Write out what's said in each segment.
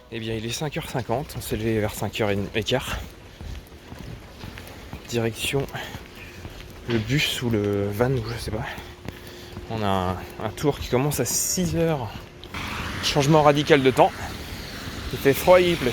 Eh bien il est 5h50, on s'est levé vers 5h15. Direction le bus ou le van ou je sais pas. On a un tour qui commence à 6h. Changement radical de temps. Il fait froid et il pleut.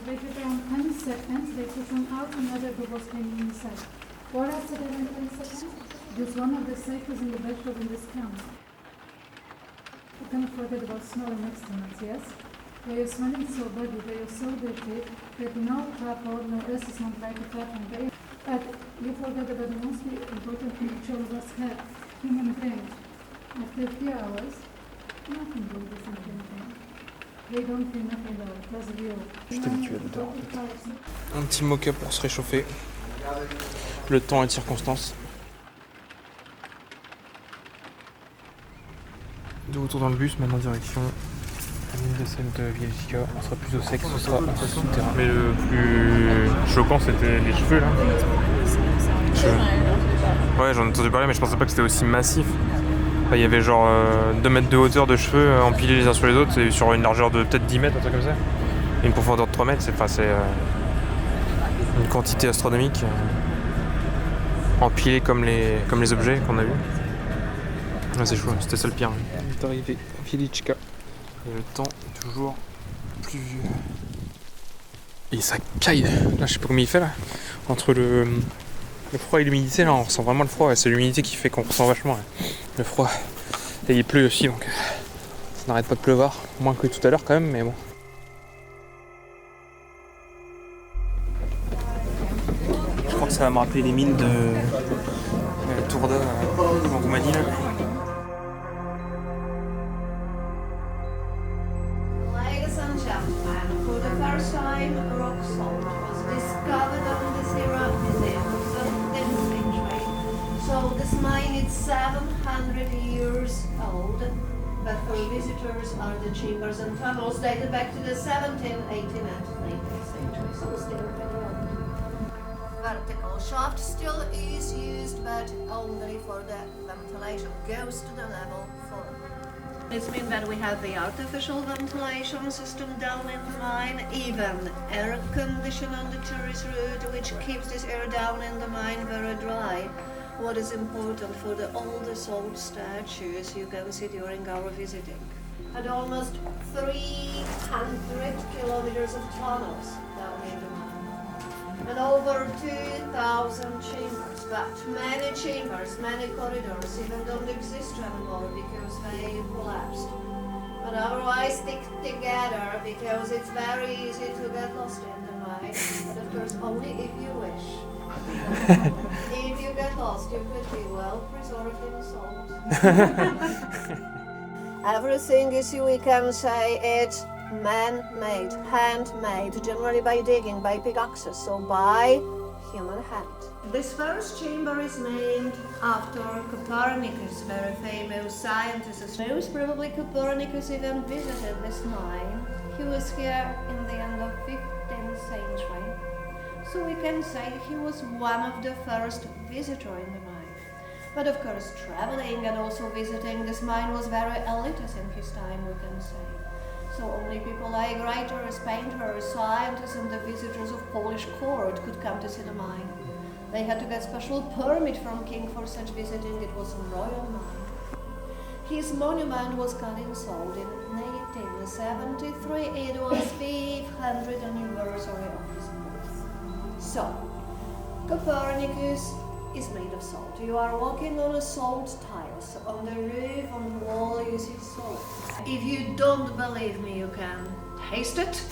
They put around 10 seconds, they put one out, another group was standing inside. What after that in 10 seconds? Just one of the safest in the backdrop in this camp. You cannot forget about smelling excrements, yes? They are smelling so bad, they are so dirty that no couple, no assessment like a couple. But you forget about the most important thing each of us have, human brain. After a few hours, nothing will be something. Je t'ai habitué dedans. Un petit mock-up pour se réchauffer. Le temps et de circonstances. De retour dans le bus, maintenant direction la mine de sel de Wieliczka. On sera plus au sec, ce sera en souterrain. Mais le plus choquant, c'était les cheveux là. Ouais, j'en ai entendu parler, mais je pensais pas que c'était aussi massif. Il y avait genre 2 mètres de hauteur de cheveux empilés les uns sur les autres, et sur une largeur de peut-être 10 mètres, un truc comme ça. Et une profondeur de 3 mètres, c'est une quantité astronomique. Empilés comme les objets qu'on a vus. Ah, c'est chaud, c'était ça le pire. On est arrivé à Wieliczka. Et le temps est toujours pluvieux. Et ça caille. Là, je sais pas combien il fait là. Entre le froid et l'humidité, là, on ressent vraiment le froid. C'est l'humidité qui fait qu'on ressent vachement le froid. Et il pleut aussi, donc ça n'arrête pas de pleuvoir. Moins que tout à l'heure quand même, mais bon. Je crois que ça va me rappeler les mines de Tourda en Roumanie là. Ladies and gentlemen, for the first time, rock salt was discovered on the Țira Museum of the century. So this mine is 700 years old, but for visitors are the chambers and tunnels dated back to the 17th, 18th and 19th century, so still very old. vertical shaft still is used, but only for the ventilation. Goes to the level 4. This means that we have the artificial ventilation system down in the mine, even air condition on the tourist route, which keeps this air down in the mine very dry. What is important for the oldest old statues you can see during our visiting. And almost 300 kilometers of tunnels down in the mine. And over 2,000 chambers, but many chambers, many corridors even don't exist anymore because they collapsed. But otherwise stick together because it's very easy to get lost in the mine, but of course only if you wish. If you get lost, you could be well preserved in salt. Everything is, we can say, it's man-made, handmade, generally by digging, by pickaxes, so by human hand. This first chamber is named after Copernicus, very famous scientist. Most probably Copernicus even visited this mine. He was here in the end of 15th century. So we can say he was one of the first visitors in the mine. But of course, traveling and also visiting this mine was very elitist in his time, we can say. So only people like writers, painters, scientists and the visitors of Polish court could come to see the mine. They had to get special permit from king for such visiting. It was a royal mine. His monument was cut in salt in 1873. It was 500th anniversary of his birth. So, Copernicus is made of salt. You are walking on a salt tiles. On the roof, on the wall, you see salt. If you don't believe me, you can taste it.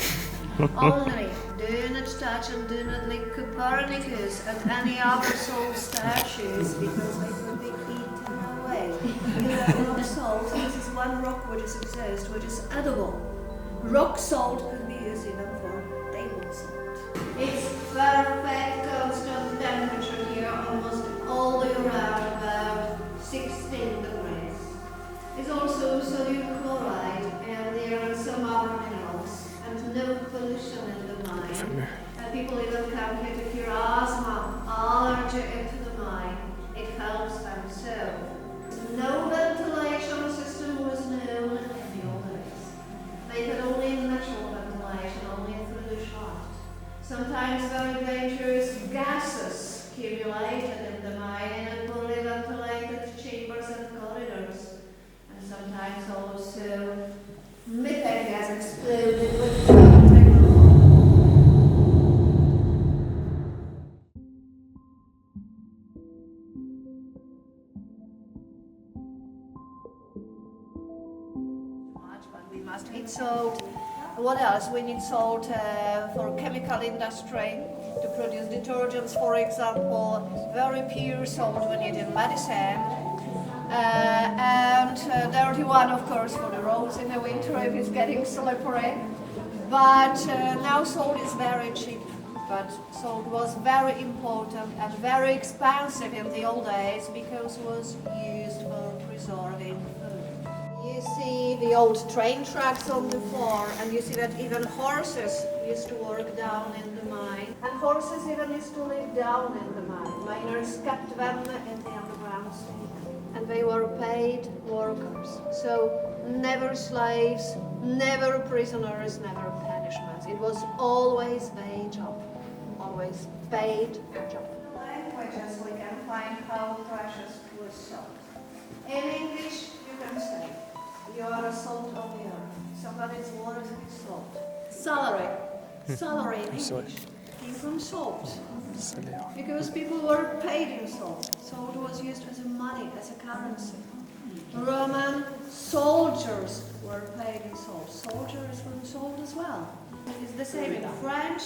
Only do not touch and do not lick Copernicus and any other salt statues because they could be eaten away. You have rock salt. This is one rock which exists, which is edible. Rock salt could be used even for table salt. It's perfect constant temperature here, almost all year round, about 16 degrees. It's also sodium chloride, and there are some other minerals, and no pollution in the mine. And people even come here to cure asthma, allergy into the mine. It helps them so. No ventilation system was known in the old days. They had only natural ventilation, only through the shaft. Sometimes very dangerous gases accumulated in the mine in poorly ventilated chambers and corridors. And sometimes also methane gas exploded with technology. But we must eat salt. What else? We need salt for chemical industry to produce detergents, for example. Very pure salt we need in medicine. And dirty one, of course, for the roads in the winter if it's getting slippery. But now salt is very cheap. But salt was very important and very expensive in the old days because it was used for preserving food. You see the old train tracks on the floor, and you see that even horses used to work down in the mine. And horses even used to live down in the mine. Miners kept them in the underground state. And they were paid workers. So never slaves, never prisoners, never punishments. It was always paid job. Always paid job. Languages we can find how precious was salt. In English you can say, you are a salt of the earth. Somebody's worth is salt. Salary. Salary in English came from salt. Because people were paid in salt. Salt was used as a money, as a currency. Roman soldiers were paid in salt. Soldiers from salt as well. It's the same in French,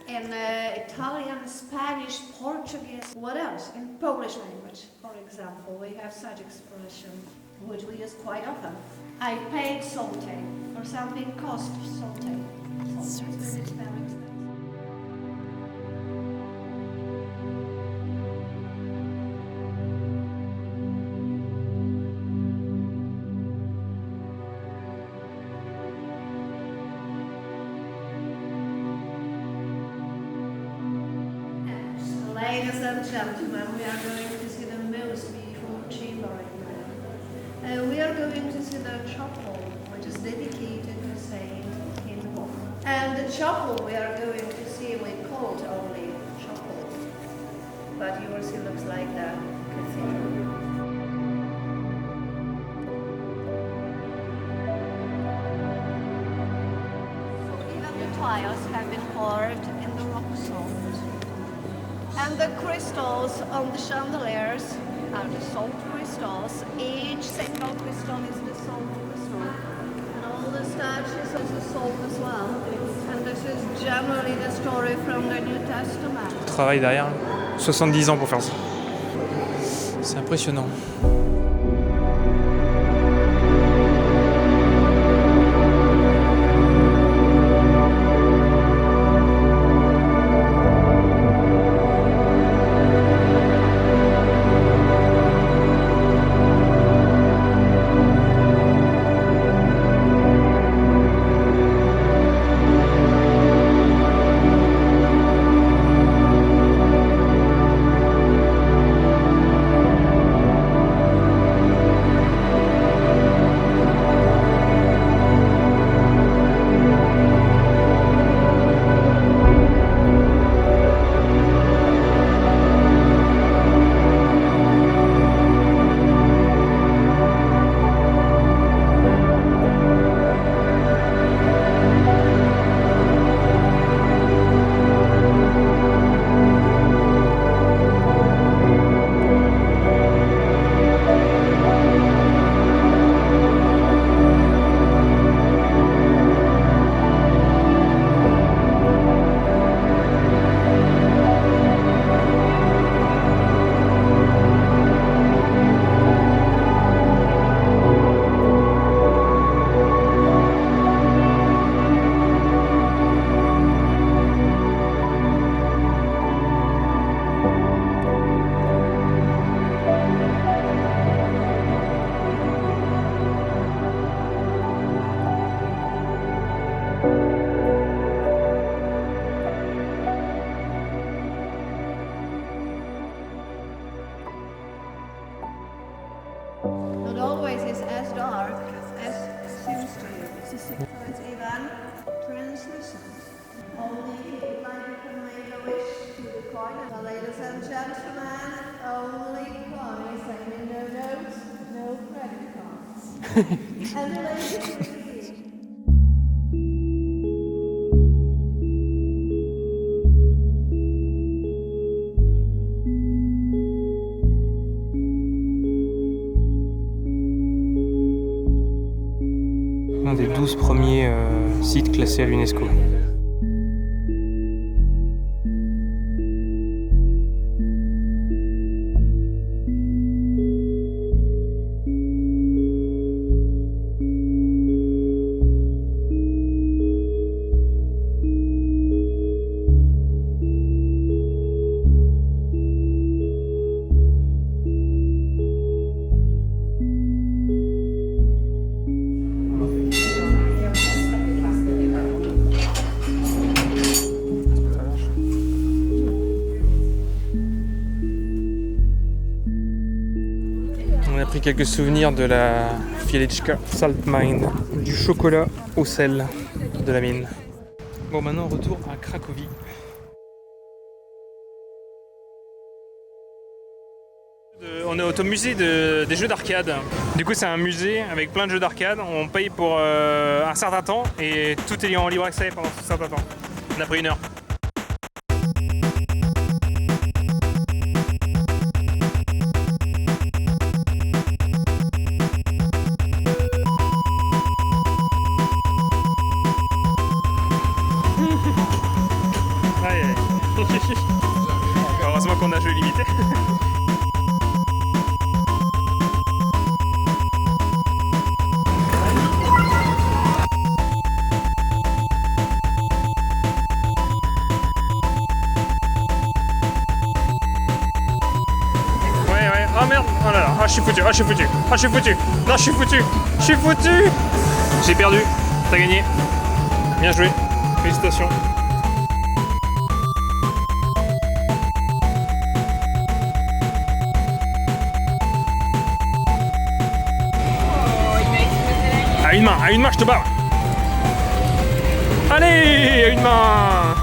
in Italian, Spanish, Portuguese. What else? In Polish language, for example, we have such expression which we use quite often. I paid salty, or something cost salty. Salt is very expensive. Ladies and gentlemen, we are going to see the most beautiful chamber in. We are going to see the chapel, which is dedicated to Saint Kinga. And the chapel we are going to see, we call it only chapel, but you will see looks like the cathedral. Tiles have been carved in the rock salt. And the crystals on the chandeliers are the salt crystals. Each single crystal is the salt crystal. And all the statues are the salt as well. And this is generally the story from the New Testament. Travail derrière, 70 ans pour faire ça. C'est impressionnant. Not always is as dark as it seems to you. So it's even translucent. Only if you like you can make a wish to the coin. So ladies and gentlemen, only coins. I mean no notes, no credit cards. And the ladies Un des 12 premiers sites classés à l'UNESCO. On a pris quelques souvenirs de la Wieliczka Salt Mine, du chocolat au sel de la mine. Bon, maintenant retour à Cracovie. On est au musée des jeux d'arcade. Du coup, c'est un musée avec plein de jeux d'arcade. On paye pour un certain temps et tout est en libre accès pendant ce certain temps. On a pris 1 heure. Heureusement qu'on a jeu limité. Ouais, oh merde, oh là là, je suis foutu, non je suis foutu. J'ai perdu, t'as gagné. Bien joué, félicitations. une main, je te bats. Allez, à une main.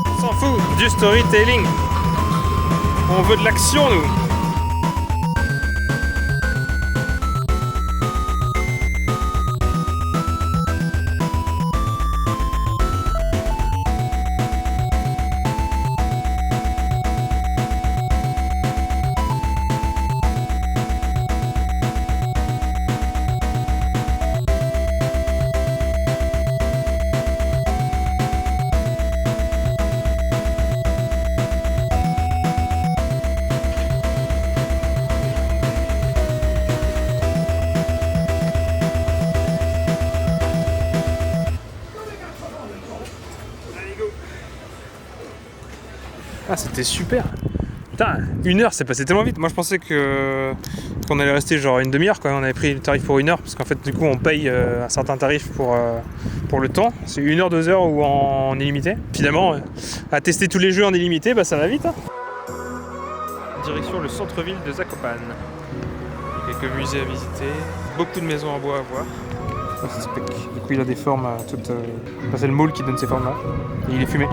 On s'en fout du storytelling. On veut de l'action, nous. Ah, c'était super. Putain, 1 heure, c'est passé tellement vite. Moi, je pensais qu'on allait rester genre une demi-heure quand on avait pris le tarif pour 1 heure, parce qu'en fait, du coup, on paye un certain tarif pour le temps. C'est 1 heure, 2 heures ou en illimité. Finalement, à tester tous les jeux en illimité, bah ça va vite. Hein. Direction le centre-ville de Zakopane. Il y a quelques musées à visiter, beaucoup de maisons en bois à voir. Oh, c'est spec. Du coup, il a des formes toutes. C'est le moule qui donne ses formes là. Et il est fumé.